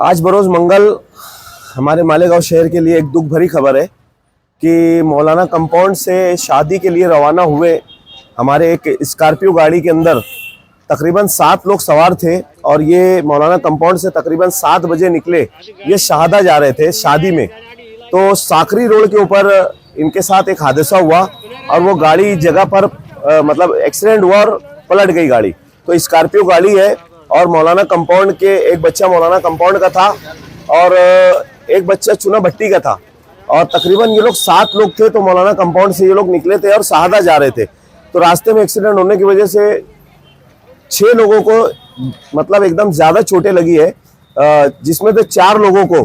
आज बरोज मंगल हमारे मालेगांव शहर के लिए एक दुख भरी खबर है कि मौलाना कंपाउंड से शादी के लिए रवाना हुए हमारे एक स्कॉर्पियो गाड़ी के अंदर तकरीबन 7 लोग सवार थे और ये मौलाना कंपाउंड से तकरीबन 7 बजे निकले। ये शहादा जा रहे थे शादी में, तो साकरी रोड के ऊपर इनके साथ एक हादसा हुआ और वो गाड़ी जगह पर मतलब एक्सीडेंट हुआ और पलट गई गाड़ी। तो स्कॉर्पियो गाड़ी है और मौलाना कंपाउंड के एक बच्चा मौलाना कंपाउंड का था और एक बच्चा चुना भट्टी का था और तकरीबन ये लोग 7 लोग थे। तो मौलाना कंपाउंड से ये लोग निकले थे और शहादा जा रहे थे। तो रास्ते में एक्सीडेंट होने की वजह से 6 लोगों को मतलब एकदम ज्यादा चोटें लगी है, जिसमें से 4 लोगों को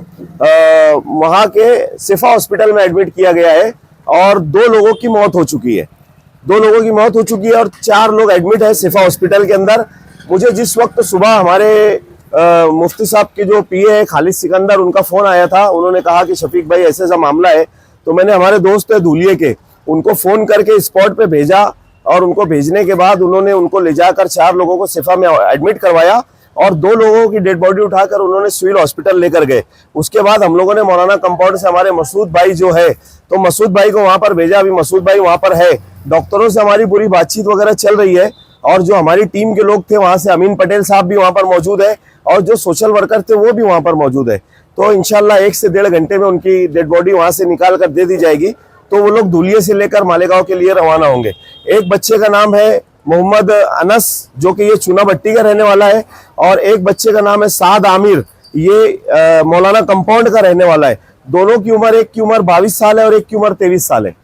वहां के सिफा हॉस्पिटल में एडमिट किया गया है और 2 लोगों की मौत हो चुकी है। 2 लोगों की मौत हो चुकी है और 4 लोग एडमिट है सिफा हॉस्पिटल के अंदर। मुझे जिस वक्त सुबह हमारे मुफ्ती साहब के जो पीए है खालिद सिकंदर, उनका फोन आया था, उन्होंने कहा कि शफीक भाई ऐसे ऐसा मामला है। तो मैंने हमारे दोस्त है धूलिये के, उनको फोन करके स्पॉट पे भेजा और उनको भेजने के बाद उन्होंने उनको ले जाकर 4 लोगों को सिफा में एडमिट करवाया और 2 लोगों की डेड बॉडी उठाकर उन्होंने सिविल हॉस्पिटल लेकर गए। उसके बाद हम लोगों ने मौलाना कंपाउंड से हमारे मसूद भाई जो है, तो मसूद भाई को वहां पर भेजा। अभी मसूद भाई वहां पर है, डॉक्टरों से हमारी पूरी बातचीत वगैरह चल रही है और जो हमारी टीम के लोग थे वहां से अमीन पटेल साहब भी वहां पर मौजूद है और जो सोशल वर्कर थे वो भी वहां पर मौजूद है। तो इंशाल्लाह 1 से 1.5 घंटे में उनकी डेड बॉडी वहां से निकाल कर दे दी जाएगी। तो वो लोग धूलिये से लेकर मालेगांव के लिए रवाना होंगे। एक बच्चे का नाम है मोहम्मद अनस, जो कि ये चुना भट्टी का रहने वाला है, और एक बच्चे का नाम है साद आमिर, ये मौलाना कंपाउंड का रहने वाला है। दोनों की उम्र, एक की उम्र 22 साल है और एक की उम्र 23 साल है।